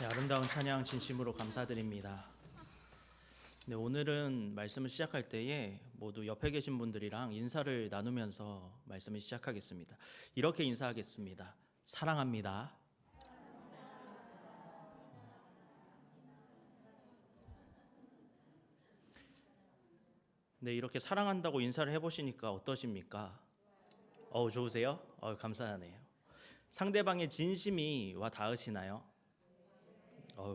네, 아름다운 찬양 진심으로 감사드립니다. 네, 오늘은 말씀을 시작할 때에 모두 옆에 계신 분들이랑 인사를 나누면서 말씀을 시작하겠습니다. 이렇게 인사하겠습니다. 사랑합니다. 네, 이렇게 사랑한다고 인사를 해보시니까 어떠십니까? 좋으세요? 감사하네요. 상대방의 진심이 와 닿으시나요?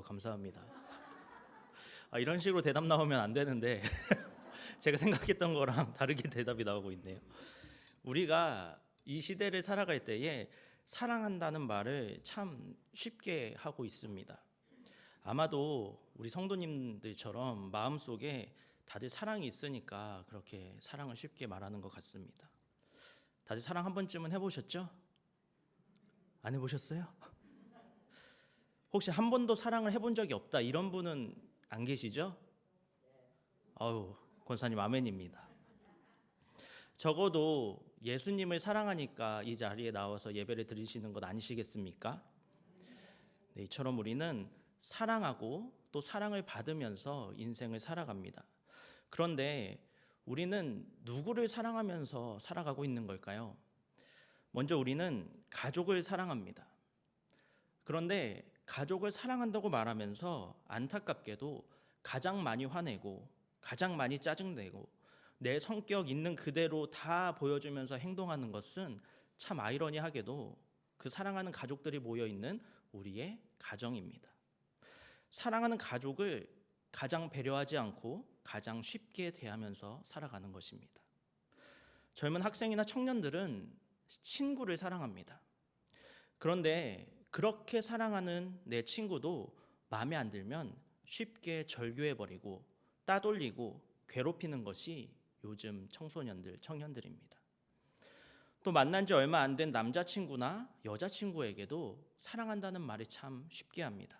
감사합니다. 이런 식으로 대답 나오면 안 되는데 제가 생각했던 거랑 다르게 대답이 나오고 있네요. 우리가 이 시대를 살아갈 때에 사랑한다는 말을 참 쉽게 하고 있습니다. 아마도 우리 성도님들처럼 마음속에 다들 사랑이 있으니까 그렇게 사랑을 쉽게 말하는 것 같습니다. 다들 사랑 한 번쯤은 해보셨죠? 안 해보셨어요? 혹시 한 번도 사랑을 해본 적이 없다 이런 분은 안 계시죠? 권사님 아멘입니다. 적어도 예수님을 사랑하니까 이 자리에 나와서 예배를 드리시는 것 아니시겠습니까? 네, 이처럼 우리는 사랑하고 또 사랑을 받으면서 인생을 살아갑니다. 그런데 우리는 누구를 사랑하면서 살아가고 있는 걸까요? 먼저 우리는 가족을 사랑합니다. 그런데 가족을 사랑한다고 말하면서 안타깝게도 가장 많이 화내고 가장 많이 짜증내고 내 성격 있는 그대로 다 보여주면서 행동하는 것은 참 아이러니하게도 그 사랑하는 가족들이 모여있는 우리의 가정입니다. 사랑하는 가족을 가장 배려하지 않고 가장 쉽게 대하면서 살아가는 것입니다. 젊은 학생이나 청년들은 친구를 사랑합니다. 그런데 그렇게 사랑하는 내 친구도 마음에 안 들면 쉽게 절교해버리고 따돌리고 괴롭히는 것이 요즘 청소년들, 청년들입니다. 또 만난 지 얼마 안 된 남자친구나 여자친구에게도 사랑한다는 말이 참 쉽게 합니다.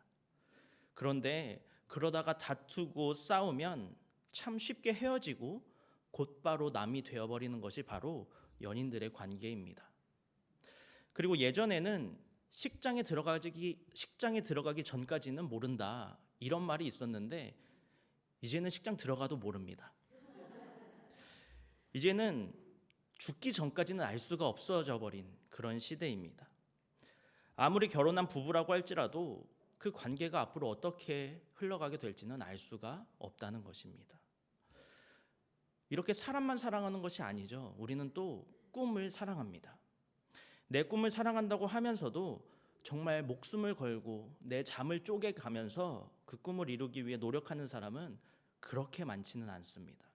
그런데 그러다가 다투고 싸우면 참 쉽게 헤어지고 곧바로 남이 되어버리는 것이 바로 연인들의 관계입니다. 그리고 예전에는 식장에 들어가기 전까지는 모른다 이런 말이 있었는데 이제는 식장 들어가도 모릅니다. 이제는 죽기 전까지는 알 수가 없어져 버린 그런 시대입니다. 아무리 결혼한 부부라고 할지라도 그 관계가 앞으로 어떻게 흘러가게 될지는 알 수가 없다는 것입니다. 이렇게 사람만 사랑하는 것이 아니죠. 우리는 또 꿈을 사랑합니다. 내 꿈을 사랑한다고 하면서도 정말 목숨을 걸고 내 잠을 쪼개가면서 그 꿈을 이루기 위해 노력하는 사람은 그렇게 많지는 않습니다.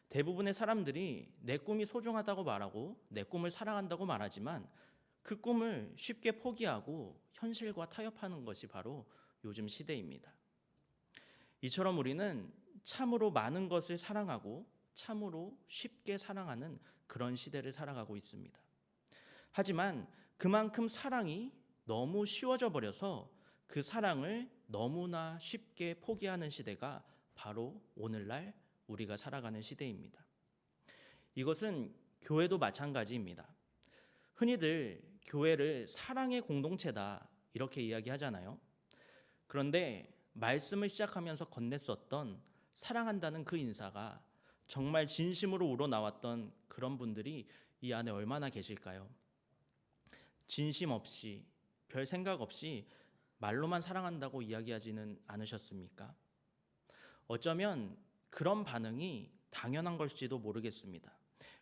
대부분의 사람들이 내 꿈이 소중하다고 말하고 내 꿈을 사랑한다고 말하지만 그 꿈을 쉽게 포기하고 현실과 타협하는 것이 바로 요즘 시대입니다. 이처럼 우리는 참으로 많은 것을 사랑하고 참으로 쉽게 사랑하는 그런 시대를 살아가고 있습니다. 하지만 그만큼 사랑이 너무 쉬워져 버려서 그 사랑을 너무나 쉽게 포기하는 시대가 바로 오늘날 우리가 살아가는 시대입니다. 이것은 교회도 마찬가지입니다. 흔히들 교회를 사랑의 공동체다 이렇게 이야기하잖아요. 그런데 말씀을 시작하면서 건넸었던 사랑한다는 그 인사가 정말 진심으로 우러나왔던 그런 분들이 이 안에 얼마나 계실까요? 진심 없이 별 생각 없이 말로만 사랑한다고 이야기하지는 않으셨습니까? 어쩌면 그런 반응이 당연한 걸지도 모르겠습니다.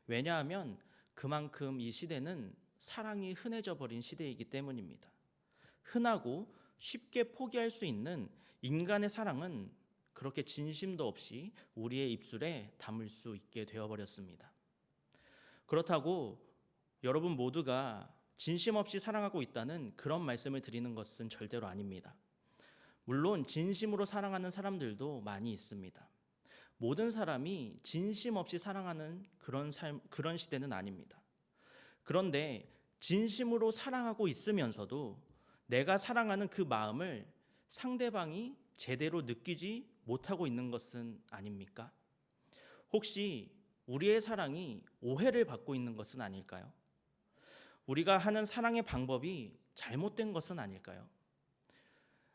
왜냐하면 그만큼 이 시대는 사랑이 흔해져 버린 시대이기 때문입니다. 흔하고 쉽게 포기할 수 있는 인간의 사랑은 그렇게 진심도 없이 우리의 입술에 담을 수 있게 되어버렸습니다. 그렇다고 여러분 모두가 진심 없이 사랑하고 있다는 그런 말씀을 드리는 것은 절대로 아닙니다. 물론 진심으로 사랑하는 사람들도 많이 있습니다. 모든 사람이 진심 없이 사랑하는 그런 시대는 아닙니다. 그런데 진심으로 사랑하고 있으면서도 내가 사랑하는 그 마음을 상대방이 제대로 느끼지 못하고 있는 것은 아닙니까? 혹시 우리의 사랑이 오해를 받고 있는 것은 아닐까요? 우리가 하는 사랑의 방법이 잘못된 것은 아닐까요?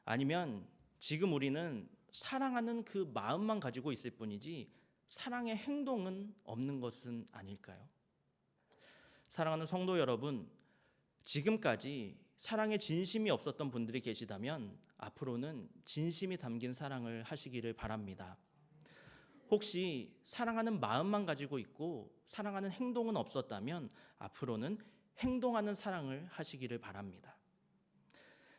아니면 지금 우리는 사랑하는 그 마음만 가지고 있을 뿐이지 사랑의 행동은 없는 것은 아닐까요? 사랑하는 성도 여러분, 지금까지 사랑에 진심이 없었던 분들이 계시다면 앞으로는 진심이 담긴 사랑을 하시기를 바랍니다. 혹시 사랑하는 마음만 가지고 있고 사랑하는 행동은 없었다면 앞으로는 행동하는 사랑을 하시기를 바랍니다.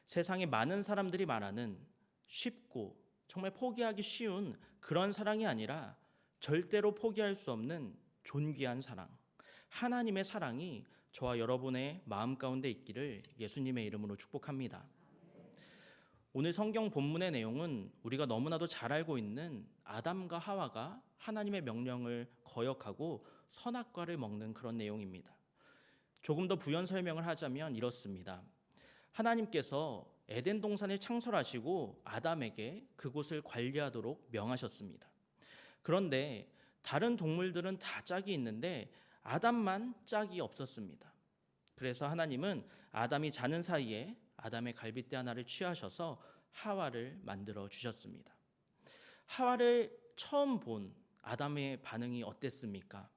세상에 많은 사람들이 말하는 쉽고 정말 포기하기 쉬운 그런 사랑이 아니라 절대로 포기할 수 없는 존귀한 사랑, 하나님의 사랑이 저와 여러분의 마음 가운데 있기를 예수님의 이름으로 축복합니다. 오늘 성경 본문의 내용은 우리가 너무나도 잘 알고 있는 아담과 하와가 하나님의 명령을 거역하고 선악과를 먹는 그런 내용입니다. 조금 더 부연 설명을 하자면 이렇습니다. 하나님께서 에덴 동산을 창설하시고 아담에게 그곳을 관리하도록 명하셨습니다. 그런데 다른 동물들은 다 짝이 있는데 아담만 짝이 없었습니다. 그래서 하나님은 아담이 자는 사이에 아담의 갈빗대 하나를 취하셔서 하와를 만들어 주셨습니다. 하와를 처음 본 아담의 반응이 어땠습니까?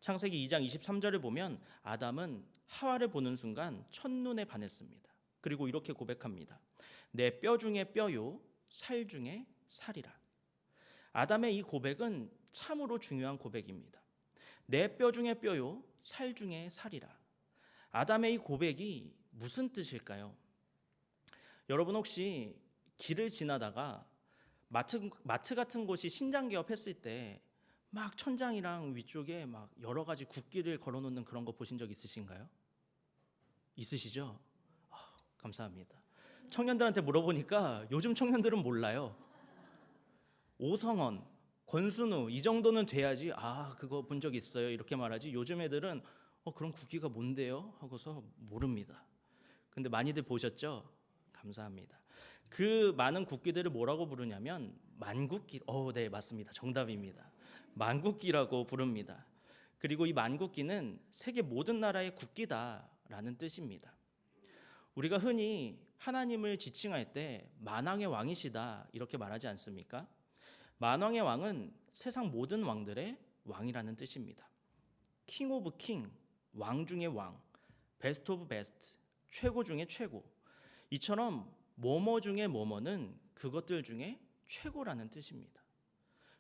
창세기 2장 23절을 보면 아담은 하와를 보는 순간 첫눈에 반했습니다. 그리고 이렇게 고백합니다. 내 뼈 중에 뼈요, 살 중에 살이라. 아담의 이 고백은 참으로 중요한 고백입니다. 내 뼈 중에 뼈요, 살 중에 살이라. 아담의 이 고백이 무슨 뜻일까요? 여러분 혹시 길을 지나다가 마트 같은 곳이 신장 개업했을 때 막 천장이랑 위쪽에 막 여러 가지 국기를 걸어놓는 그런 거 보신 적 있으신가요? 있으시죠? 감사합니다. 청년들한테 물어보니까 요즘 청년들은 몰라요. 오성원, 권순우 이 정도는 돼야지 그거 본 적 있어요 이렇게 말하지, 요즘 애들은 그런 국기가 뭔데요? 하고서 모릅니다. 근데 많이들 보셨죠? 감사합니다. 그 많은 국기들을 뭐라고 부르냐면 만국기. 네, 맞습니다. 정답입니다. 만국기라고 부릅니다. 그리고 이 만국기는 세계 모든 나라의 국기다라는 뜻입니다. 우리가 흔히 하나님을 지칭할 때 만왕의 왕이시다 이렇게 말하지 않습니까? 만왕의 왕은 세상 모든 왕들의 왕이라는 뜻입니다. king of king, 왕 중의 왕, best of best, 최고 중의 최고. 이처럼 뭐뭐 중에 뭐뭐는 그것들 중에 최고라는 뜻입니다.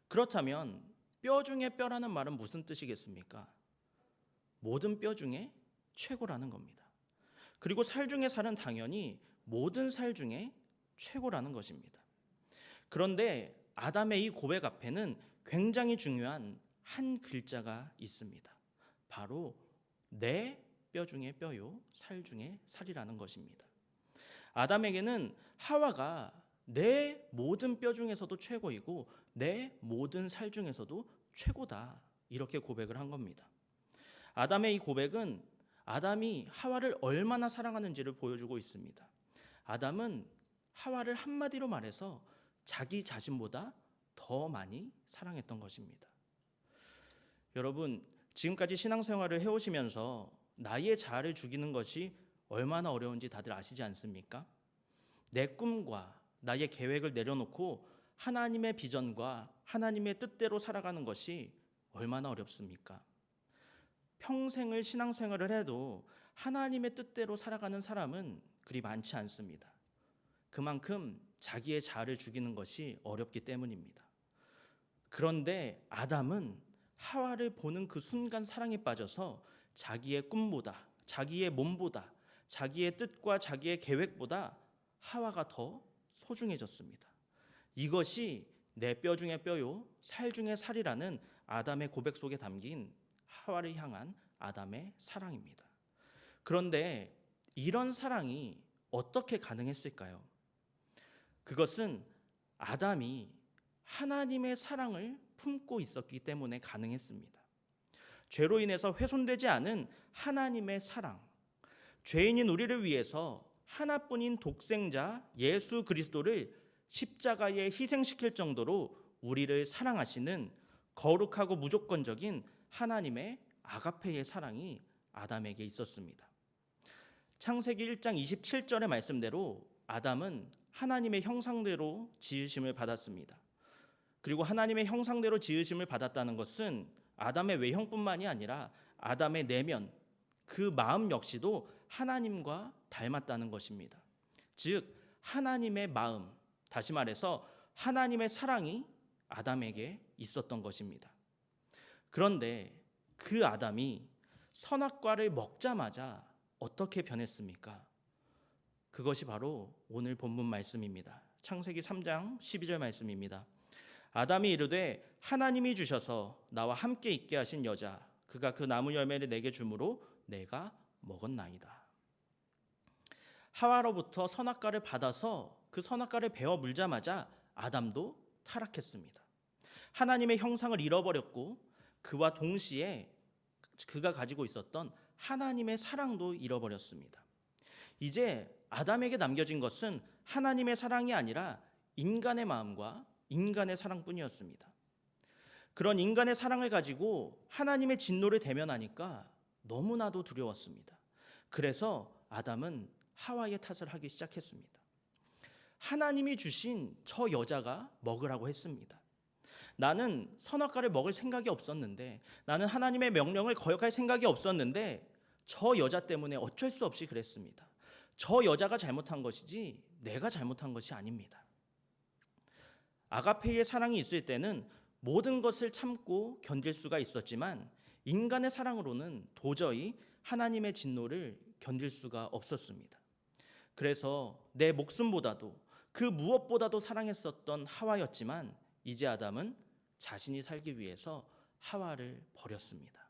그렇다면 뼈 중에 뼈라는 말은 무슨 뜻이겠습니까? 모든 뼈 중에 최고라는 겁니다. 그리고 살 중에 살은 당연히 모든 살 중에 최고라는 것입니다. 그런데 아담의 이 고백 앞에는 굉장히 중요한 한 글자가 있습니다. 바로 내 뼈 중에 뼈요, 살 중에 살이라는 것입니다. 아담에게는 하와가 내 모든 뼈 중에서도 최고이고 내 모든 살 중에서도 최고다 이렇게 고백을 한 겁니다. 아담의 이 고백은 아담이 하와를 얼마나 사랑하는지를 보여주고 있습니다. 아담은 하와를 한마디로 말해서 자기 자신보다 더 많이 사랑했던 것입니다. 여러분, 지금까지 신앙생활을 해오시면서 나의 자아를 죽이는 것이 얼마나 어려운지 다들 아시지 않습니까? 내 꿈과 나의 계획을 내려놓고 하나님의 비전과 하나님의 뜻대로 살아가는 것이 얼마나 어렵습니까? 평생을 신앙생활을 해도 하나님의 뜻대로 살아가는 사람은 그리 많지 않습니다. 그만큼 자기의 자아를 죽이는 것이 어렵기 때문입니다. 그런데 아담은 하와를 보는 그 순간 사랑에 빠져서 자기의 꿈보다, 자기의 몸보다, 자기의 뜻과 자기의 계획보다 하와가 더 소중해졌습니다. 이것이 내 뼈 중에 뼈요, 살 중에 살이라는 아담의 고백 속에 담긴 하와를 향한 아담의 사랑입니다. 그런데 이런 사랑이 어떻게 가능했을까요? 그것은 아담이 하나님의 사랑을 품고 있었기 때문에 가능했습니다. 죄로 인해서 훼손되지 않은 하나님의 사랑, 죄인인 우리를 위해서 하나뿐인 독생자 예수 그리스도를 십자가에 희생시킬 정도로 우리를 사랑하시는 거룩하고 무조건적인 하나님의 아가페의 사랑이 아담에게 있었습니다. 창세기 1장 27절의 말씀대로 아담은 하나님의 형상대로 지으심을 받았습니다. 그리고 하나님의 형상대로 지으심을 받았다는 것은 아담의 외형뿐만이 아니라 아담의 내면, 그 마음 역시도 하나님과 닮았다는 것입니다. 즉 하나님의 마음, 다시 말해서 하나님의 사랑이 아담에게 있었던 것입니다. 그런데 그 아담이 선악과를 먹자마자 어떻게 변했습니까? 그것이 바로 오늘 본문 말씀입니다. 창세기 3장 12절 말씀입니다. 아담이 이르되 하나님이 주셔서 나와 함께 있게 하신 여자, 그가 그 나무 열매를 내게 주므로 내가 먹었나이다. 하와로부터 선악과를 받아서 그 선악과를 베어 물자마자 아담도 타락했습니다. 하나님의 형상을 잃어버렸고 그와 동시에 그가 가지고 있었던 하나님의 사랑도 잃어버렸습니다. 이제 아담에게 남겨진 것은 하나님의 사랑이 아니라 인간의 마음과 인간의 사랑뿐이었습니다. 그런 인간의 사랑을 가지고 하나님의 진노를 대면하니까 너무나도 두려웠습니다. 그래서 아담은 하와의 탓을 하기 시작했습니다. 하나님이 주신 저 여자가 먹으라고 했습니다. 나는 선악과를 먹을 생각이 없었는데, 나는 하나님의 명령을 거역할 생각이 없었는데 저 여자 때문에 어쩔 수 없이 그랬습니다. 저 여자가 잘못한 것이지 내가 잘못한 것이 아닙니다. 아가페의 사랑이 있을 때는 모든 것을 참고 견딜 수가 있었지만 인간의 사랑으로는 도저히 하나님의 진노를 견딜 수가 없었습니다. 그래서 내 목숨보다도 그 무엇보다도 사랑했었던 하와였지만 이제 아담은 자신이 살기 위해서 하와를 버렸습니다.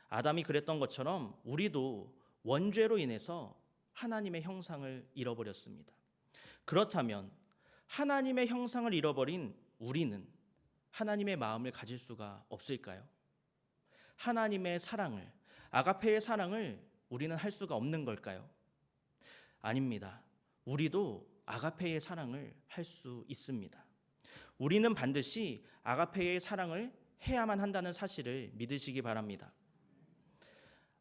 아담이 그랬던 것처럼 우리도 원죄로 인해서 하나님의 형상을 잃어버렸습니다. 그렇다면 하나님의 형상을 잃어버린 우리는 하나님의 마음을 가질 수가 없을까요? 하나님의 사랑을, 아가페의 사랑을 우리는 할 수가 없는 걸까요? 아닙니다. 우리도 아가페의 사랑을 할 수 있습니다. 우리는 반드시 아가페의 사랑을 해야만 한다는 사실을 믿으시기 바랍니다.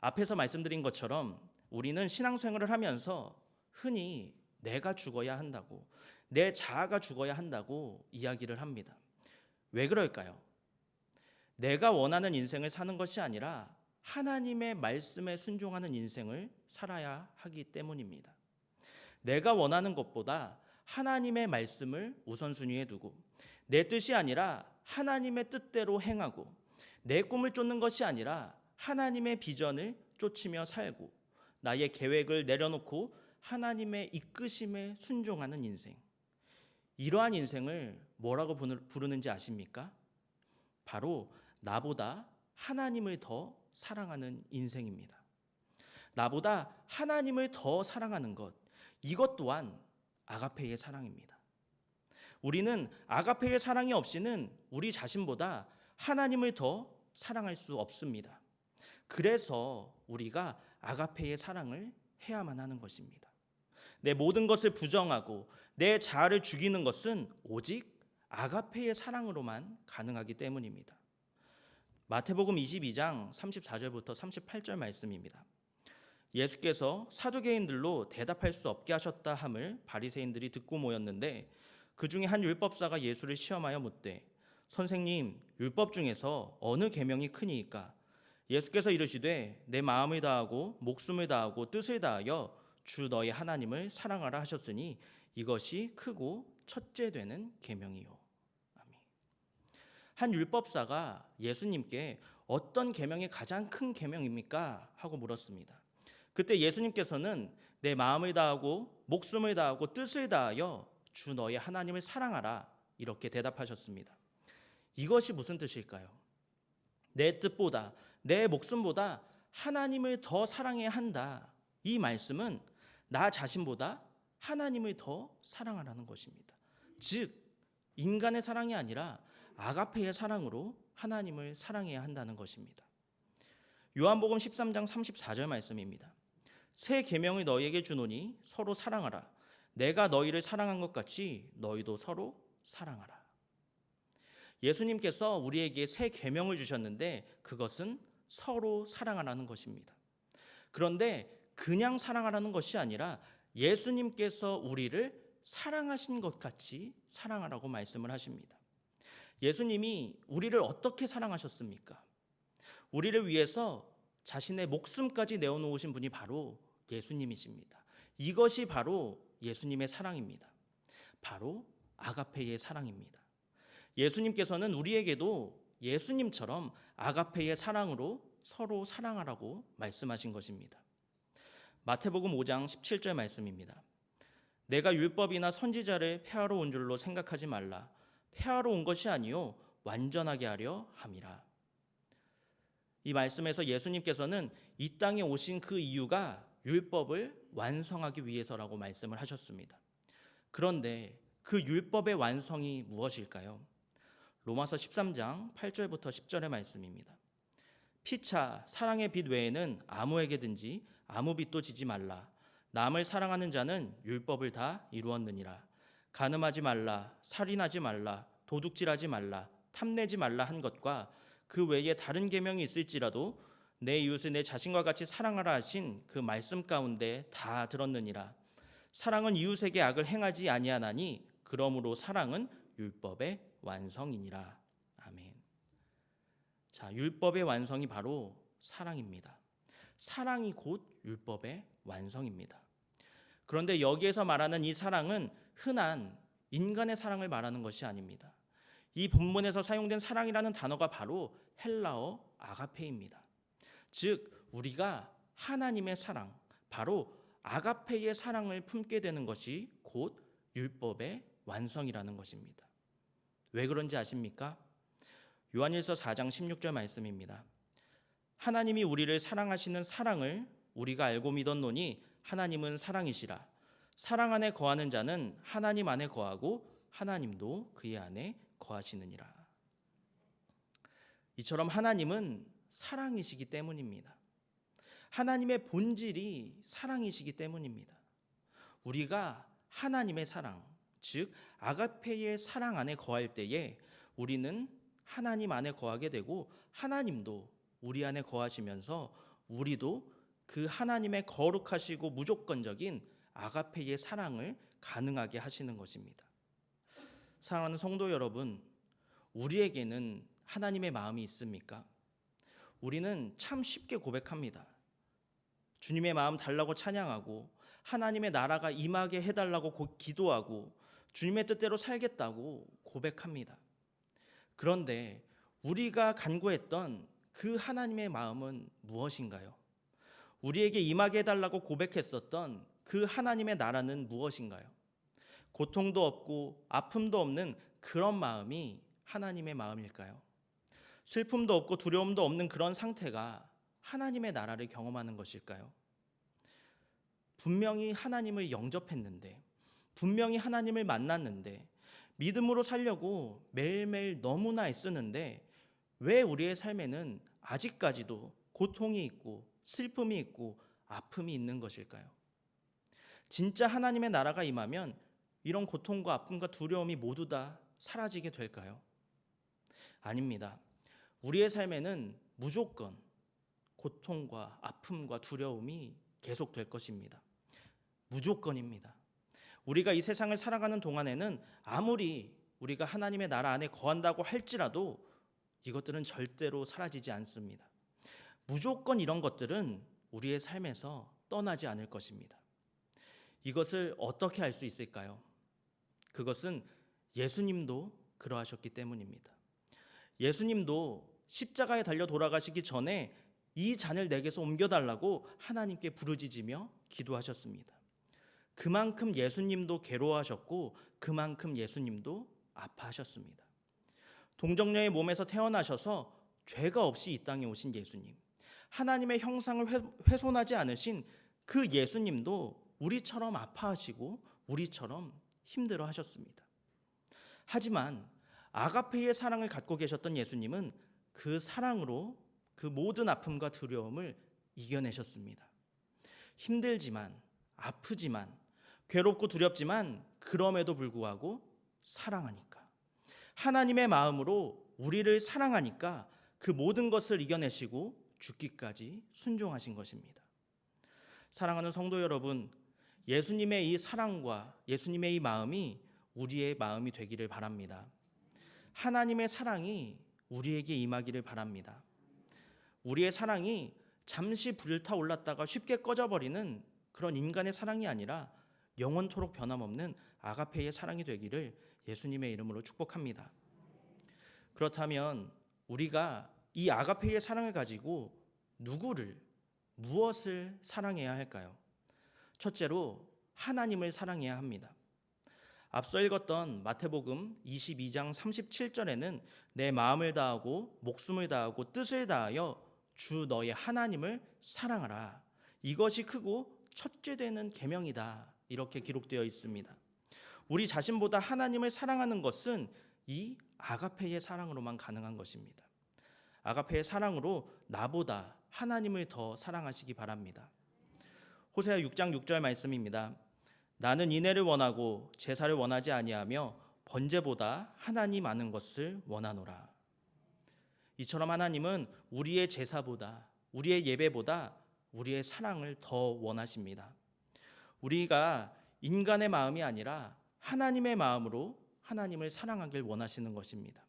앞에서 말씀드린 것처럼 우리는 신앙생활을 하면서 흔히 내가 죽어야 한다고, 내 자아가 죽어야 한다고 이야기를 합니다. 왜 그럴까요? 내가 원하는 인생을 사는 것이 아니라 하나님의 말씀에 순종하는 인생을 살아야 하기 때문입니다. 내가 원하는 것보다 하나님의 말씀을 우선순위에 두고 내 뜻이 아니라 하나님의 뜻대로 행하고 내 꿈을 쫓는 것이 아니라 하나님의 비전을 쫓으며 살고 나의 계획을 내려놓고 하나님의 이끄심에 순종하는 인생, 이러한 인생을 뭐라고 부르는지 아십니까? 바로 나보다 하나님을 더 사랑하는 인생입니다. 나보다 하나님을 더 사랑하는 것, 이것 또한 아가페의 사랑입니다. 우리는 아가페의 사랑이 없이는 우리 자신보다 하나님을 더 사랑할 수 없습니다. 그래서 우리가 아가페의 사랑을 해야만 하는 것입니다. 내 모든 것을 부정하고 내 자아를 죽이는 것은 오직 아가페의 사랑으로만 가능하기 때문입니다. 마태복음 22장 34절부터 38절 말씀입니다. 예수께서 사두개인들로 대답할 수 없게 하셨다 함을 바리새인들이 듣고 모였는데 그 중에 한 율법사가 예수를 시험하여 묻되 선생님, 율법 중에서 어느 계명이 크니이까? 예수께서 이르시되 내 마음을 다하고 목숨을 다하고 뜻을 다하여 주 너의 하나님을 사랑하라 하셨으니 이것이 크고 첫째 되는 계명이요. 아멘. 한 율법사가 예수님께 어떤 계명이 가장 큰 계명입니까? 하고 물었습니다. 그때 예수님께서는 내 마음을 다하고 목숨을 다하고 뜻을 다하여 주 너의 하나님을 사랑하라 이렇게 대답하셨습니다. 이것이 무슨 뜻일까요? 내 뜻보다 내 목숨보다 하나님을 더 사랑해야 한다. 이 말씀은 나 자신보다 하나님을 더 사랑하라는 것입니다. 즉 인간의 사랑이 아니라 아가페의 사랑으로 하나님을 사랑해야 한다는 것입니다. 요한복음 13장 34절 말씀입니다. 새 계명을 너희에게 주노니 서로 사랑하라. 내가 너희를 사랑한 것 같이 너희도 서로 사랑하라. 예수님께서 우리에게 새 계명을 주셨는데 그것은 서로 사랑하라는 것입니다. 그런데 그냥 사랑하라는 것이 아니라 예수님께서 우리를 사랑하신 것 같이 사랑하라고 말씀을 하십니다. 예수님이 우리를 어떻게 사랑하셨습니까? 우리를 위해서 자신의 목숨까지 내어놓으신 분이 바로 예수님이십니다. 이것이 바로 예수님의 사랑입니다. 바로 아가페의 사랑입니다. 예수님께서는 우리에게도 예수님처럼 아가페의 사랑으로 서로 사랑하라고 말씀하신 것입니다. 마태복음 5장 17절 말씀입니다. 내가 율법이나 선지자를 폐하러 온 줄로 생각하지 말라. 폐하러 온 것이 아니요 완전하게 하려 함이라. 이 말씀에서 예수님께서는 이 땅에 오신 그 이유가 율법을 완성하기 위해서라고 말씀을 하셨습니다. 그런데 그 율법의 완성이 무엇일까요? 로마서 13장 8절부터 10절의 말씀입니다. 피차 사랑의 빛 외에는 아무에게든지 아무 빛도 지지 말라. 남을 사랑하는 자는 율법을 다 이루었느니라. 간음하지 말라, 살인하지 말라, 도둑질하지 말라, 탐내지 말라 한 것과 그 외에 다른 계명이 있을지라도 내 이웃을 내 자신과 같이 사랑하라 하신 그 말씀 가운데 다 들었느니라. 사랑은 이웃에게 악을 행하지 아니하나니 그러므로 사랑은 율법의 완성이니라. 아멘. 자, 율법의 완성이 바로 사랑입니다. 사랑이 곧 율법의 완성입니다. 그런데 여기에서 말하는 이 사랑은 흔한 인간의 사랑을 말하는 것이 아닙니다. 이 본문에서 사용된 사랑이라는 단어가 바로 헬라어 아가페입니다. 즉 우리가 하나님의 사랑, 바로 아가페의 사랑을 품게 되는 것이 곧 율법의 완성이라는 것입니다. 왜 그런지 아십니까? 요한일서 4장 16절 말씀입니다. 하나님이 우리를 사랑하시는 사랑을 우리가 알고 믿었노니 하나님은 사랑이시라. 사랑 안에 거하는 자는 하나님 안에 거하고 하나님도 그의 안에 거하시느니라. 이처럼 하나님은 사랑이시기 때문입니다. 하나님의 본질이 사랑이시기 때문입니다. 우리가 하나님의 사랑, 즉 아가페의 사랑 안에 거할 때에 우리는 하나님 안에 거하게 되고 하나님도 우리 안에 거하시면서 우리도 그 하나님의 거룩하시고 무조건적인 아가페의 사랑을 가능하게 하시는 것입니다. 사랑하는 성도 여러분, 우리에게는 하나님의 마음이 있습니까? 우리는 참 쉽게 고백합니다. 주님의 마음 달라고 찬양하고 하나님의 나라가 임하게 해달라고 기도하고 주님의 뜻대로 살겠다고 고백합니다. 그런데 우리가 간구했던 그 하나님의 마음은 무엇인가요? 우리에게 임하게 해달라고 고백했었던 그 하나님의 나라는 무엇인가요? 고통도 없고 아픔도 없는 그런 마음이 하나님의 마음일까요? 슬픔도 없고 두려움도 없는 그런 상태가 하나님의 나라를 경험하는 것일까요? 분명히 하나님을 영접했는데, 분명히 하나님을 만났는데, 믿음으로 살려고 매일매일 너무나 애쓰는데 왜 우리의 삶에는 아직까지도 고통이 있고 슬픔이 있고 아픔이 있는 것일까요? 진짜 하나님의 나라가 임하면 이런 고통과 아픔과 두려움이 모두 다 사라지게 될까요? 아닙니다. 우리의 삶에는 무조건 고통과 아픔과 두려움이 계속될 것입니다. 무조건입니다. 우리가 이 세상을 살아가는 동안에는 아무리 우리가 하나님의 나라 안에 거한다고 할지라도 이것들은 절대로 사라지지 않습니다. 무조건 이런 것들은 우리의 삶에서 떠나지 않을 것입니다. 이것을 어떻게 알 수 있을까요? 그것은 예수님도 그러하셨기 때문입니다. 예수님도 십자가에 달려 돌아가시기 전에 이 잔을 내게서 옮겨달라고 하나님께 부르짖으며 기도하셨습니다. 그만큼 예수님도 괴로워하셨고 그만큼 예수님도 아파하셨습니다. 동정녀의 몸에서 태어나셔서 죄가 없이 이 땅에 오신 예수님, 하나님의 형상을 훼손하지 않으신 그 예수님도 우리처럼 아파하시고 우리처럼 힘들어하셨습니다. 하지만 아가페의 사랑을 갖고 계셨던 예수님은 그 사랑으로 그 모든 아픔과 두려움을 이겨내셨습니다. 힘들지만, 아프지만, 괴롭고 두렵지만 그럼에도 불구하고 사랑하니까, 하나님의 마음으로 우리를 사랑하니까 그 모든 것을 이겨내시고 죽기까지 순종하신 것입니다. 사랑하는 성도 여러분, 예수님의 이 사랑과 예수님의 이 마음이 우리의 마음이 되기를 바랍니다. 하나님의 사랑이 우리에게 임하기를 바랍니다. 우리의 사랑이 잠시 불타올랐다가 쉽게 꺼져버리는 그런 인간의 사랑이 아니라 영원토록 변함없는 아가페의 사랑이 되기를 예수님의 이름으로 축복합니다. 그렇다면 우리가 이 아가페의 사랑을 가지고 무엇을 사랑해야 할까요? 첫째로 하나님을 사랑해야 합니다. 앞서 읽었던 마태복음 22장 37절에는 내 마음을 다하고 목숨을 다하고 뜻을 다하여 주 너의 하나님을 사랑하라. 이것이 크고 첫째 되는 계명이다. 이렇게 기록되어 있습니다. 우리 자신보다 하나님을 사랑하는 것은 이 아가페의 사랑으로만 가능한 것입니다. 아가페의 사랑으로 나보다 하나님을 더 사랑하시기 바랍니다. 호세아 6장 6절 말씀입니다. 나는 인애를 원하고 제사를 원하지 아니하며 번제보다 하나님 아는 것을 원하노라. 이처럼 하나님은 우리의 제사보다 우리의 예배보다 우리의 사랑을 더 원하십니다. 우리가 인간의 마음이 아니라 하나님의 마음으로 하나님을 사랑하길 원하시는 것입니다.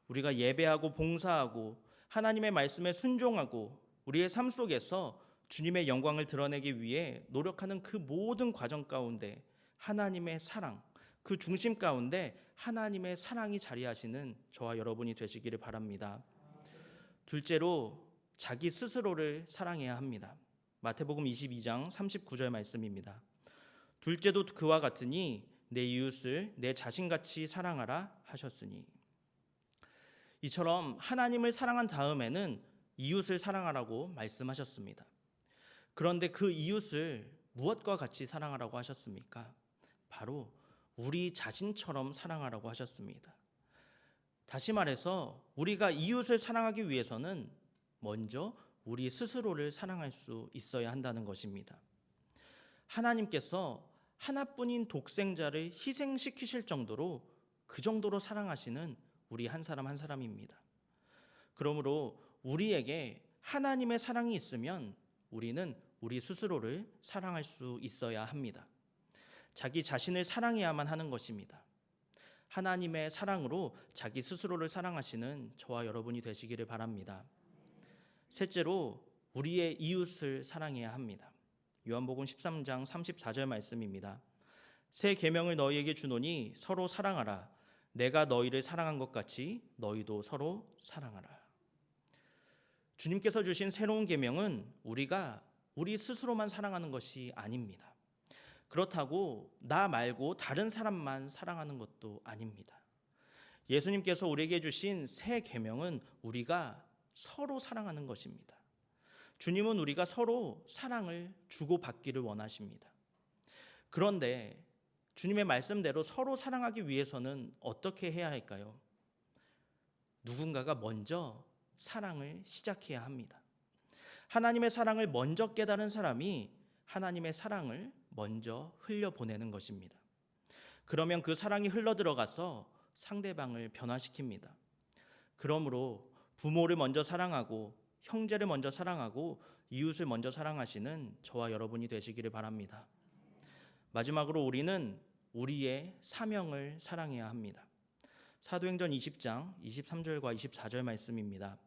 우리가 예배하고 봉사하고 하나님의 말씀에 순종하고 우리의 삶 속에서 주님의 영광을 드러내기 위해 노력하는 그 모든 과정 가운데 하나님의 사랑, 그 중심 가운데 하나님의 사랑이 자리하시는 저와 여러분이 되시기를 바랍니다. 둘째로 자기 스스로를 사랑해야 합니다. 마태복음 22장 39절 말씀입니다. 둘째도 그와 같으니 내 이웃을 내 자신같이 사랑하라 하셨으니. 이처럼 하나님을 사랑한 다음에는 이웃을 사랑하라고 말씀하셨습니다. 그런데 그 이웃을 무엇과 같이 사랑하라고 하셨습니까? 바로 우리 자신처럼 사랑하라고 하셨습니다. 다시 말해서 우리가 이웃을 사랑하기 위해서는 먼저 우리 스스로를 사랑할 수 있어야 한다는 것입니다. 하나님께서 하나뿐인 독생자를 희생시키실 정도로 그 정도로 사랑하시는 우리 한 사람 한 사람입니다. 그러므로 우리에게 하나님의 사랑이 있으면 우리는 우리 스스로를 사랑할 수 있어야 합니다. 자기 자신을 사랑해야만 하는 것입니다. 하나님의 사랑으로 자기 스스로를 사랑하시는 저와 여러분이 되시기를 바랍니다. 셋째로 우리의 이웃을 사랑해야 합니다. 요한복음 13장 34절 말씀입니다. 새 계명을 너희에게 주노니 서로 사랑하라. 내가 너희를 사랑한 것 같이 너희도 서로 사랑하라. 주님께서 주신 새로운 계명은 우리가 우리 스스로만 사랑하는 것이 아닙니다. 그렇다고 나 말고 다른 사람만 사랑하는 것도 아닙니다. 예수님께서 우리에게 주신 새 계명은 우리가 서로 사랑하는 것입니다. 주님은 우리가 서로 사랑을 주고받기를 원하십니다. 그런데 주님의 말씀대로 서로 사랑하기 위해서는 어떻게 해야 할까요? 누군가가 먼저 사랑을 시작해야 합니다. 하나님의 사랑을 먼저 깨달은 사람이 하나님의 사랑을 먼저 흘려보내는 것입니다. 그러면 그 사랑이 흘러들어가서 상대방을 변화시킵니다. 그러므로 부모를 먼저 사랑하고 형제를 먼저 사랑하고 이웃을 먼저 사랑하시는 저와 여러분이 되시기를 바랍니다. 마지막으로 우리는 우리의 사명을 사랑해야 합니다. 사도행전 20장 23절과 24절 말씀입니다.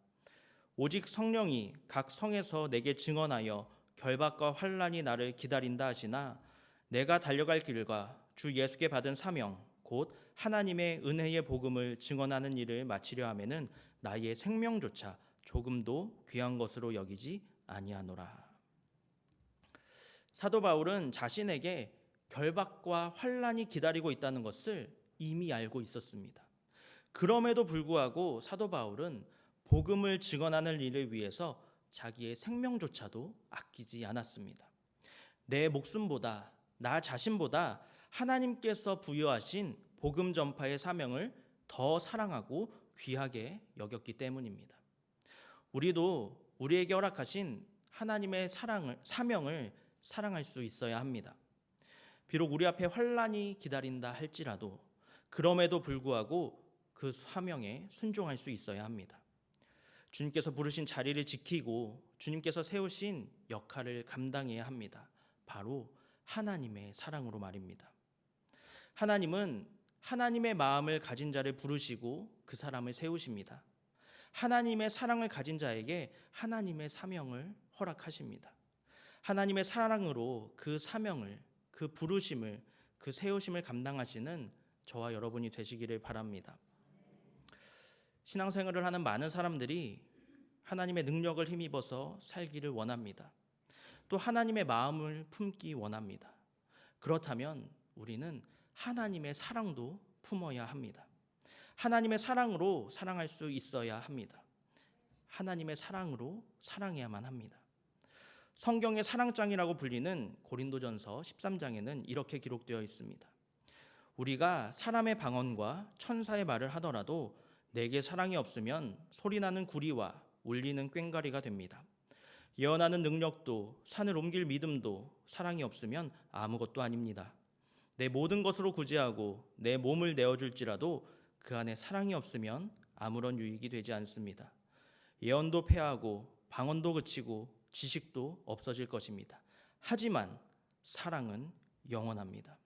오직 성령이 각 성에서 내게 증언하여 결박과 환난이 나를 기다린다 하시나 내가 달려갈 길과 주 예수께 받은 사명 곧 하나님의 은혜의 복음을 증언하는 일을 마치려 하면은 나의 생명조차 조금도 귀한 것으로 여기지 아니하노라. 사도 바울은 자신에게 결박과 환난이 기다리고 있다는 것을 이미 알고 있었습니다. 그럼에도 불구하고 사도 바울은 복음을 증언하는 일을 위해서 자기의 생명조차도 아끼지 않았습니다. 내 목숨보다 나 자신보다 하나님께서 부여하신 복음 전파의 사명을 더 사랑하고 귀하게 여겼기 때문입니다. 우리도 우리에게 허락하신 하나님의 사명을 사랑할 수 있어야 합니다. 비록 우리 앞에 환난이 기다린다 할지라도 그럼에도 불구하고 그 사명에 순종할 수 있어야 합니다. 주님께서 부르신 자리를 지키고 주님께서 세우신 역할을 감당해야 합니다. 바로 하나님의 사랑으로 말입니다. 하나님은 하나님의 마음을 가진 자를 부르시고 그 사람을 세우십니다. 하나님의 사랑을 가진 자에게 하나님의 사명을 허락하십니다. 하나님의 사랑으로 그 사명을, 그 부르심을, 그 세우심을 감당하시는 저와 여러분이 되시기를 바랍니다. 신앙생활을 하는 많은 사람들이 하나님의 능력을 힘입어서 살기를 원합니다. 또 하나님의 마음을 품기 원합니다. 그렇다면 우리는 하나님의 사랑도 품어야 합니다. 하나님의 사랑으로 사랑할 수 있어야 합니다. 하나님의 사랑으로 사랑해야만 합니다. 성경의 사랑장이라고 불리는 고린도전서 13장에는 이렇게 기록되어 있습니다. 우리가 사람의 방언과 천사의 말을 하더라도 내게 사랑이 없으면 소리나는 구리와 울리는 꽹과리가 됩니다. 예언하는 능력도 산을 옮길 믿음도 사랑이 없으면 아무것도 아닙니다. 내 모든 것으로 구제하고 내 몸을 내어줄지라도 그 안에 사랑이 없으면 아무런 유익이 되지 않습니다. 예언도 패하고 방언도 그치고 지식도 없어질 것입니다. 하지만 사랑은 영원합니다.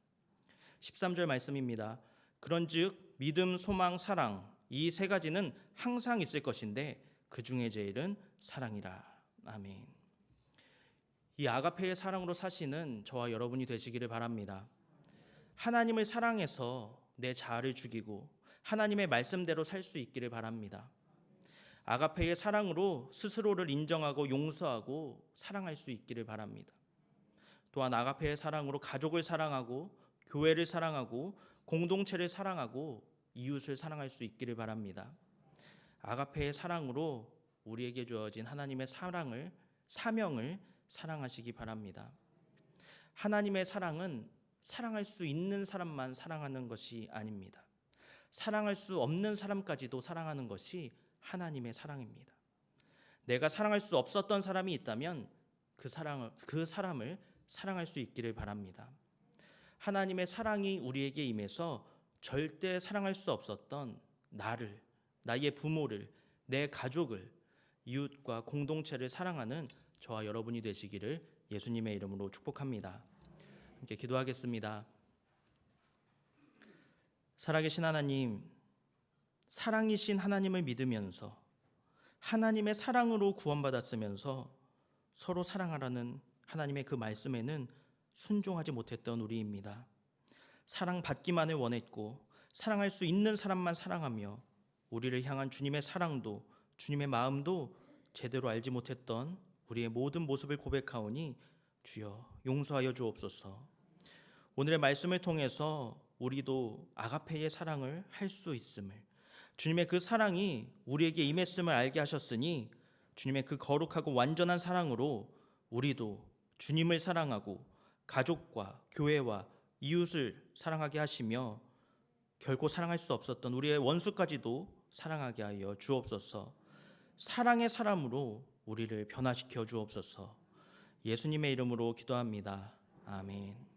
13절 말씀입니다. 그런즉 믿음, 소망, 사랑 이 세 가지는 항상 있을 것인데 그 중에 제일은 사랑이라. 아멘. 이 아가페의 사랑으로 사시는 저와 여러분이 되시기를 바랍니다. 하나님을 사랑해서 내 자아를 죽이고 하나님의 말씀대로 살 수 있기를 바랍니다. 아가페의 사랑으로 스스로를 인정하고 용서하고 사랑할 수 있기를 바랍니다. 또한 아가페의 사랑으로 가족을 사랑하고 교회를 사랑하고 공동체를 사랑하고 이웃을 사랑할 수 있기를 바랍니다. 아가페의 사랑으로 우리에게 주어진 하나님의 사명을 사랑하시기 바랍니다. 하나님의 사랑은 사랑할 수 있는 사람만 사랑하는 것이 아닙니다. 사랑할 수 없는 사람까지도 사랑하는 것이 하나님의 사랑입니다. 내가 사랑할 수 없었던 사람이 있다면 그 사람을 사랑할 수 있기를 바랍니다. 하나님의 사랑이 우리에게 임해서 절대 사랑할 수 없었던 나를, 나의 부모를, 내 가족을, 이웃과 공동체를 사랑하는 저와 여러분이 되시기를 예수님의 이름으로 축복합니다. 함께 기도하겠습니다. 살아계신 하나님, 사랑이신 하나님을 믿으면서 하나님의 사랑으로 구원받았으면서 서로 사랑하라는 하나님의 그 말씀에는 순종하지 못했던 우리입니다. 사랑받기만을 원했고 사랑할 수 있는 사람만 사랑하며 우리를 향한 주님의 사랑도 주님의 마음도 제대로 알지 못했던 우리의 모든 모습을 고백하오니 주여 용서하여 주옵소서. 오늘의 말씀을 통해서 우리도 아가페의 사랑을 할 수 있음을, 주님의 그 사랑이 우리에게 임했음을 알게 하셨으니 주님의 그 거룩하고 완전한 사랑으로 우리도 주님을 사랑하고 가족과 교회와 이웃을 사랑하게 하시며 결코 사랑할 수 없었던 우리의 원수까지도 사랑하게 하여 주옵소서. 사랑의 사람으로 우리를 변화시켜 주옵소서. 예수님의 이름으로 기도합니다. 아멘.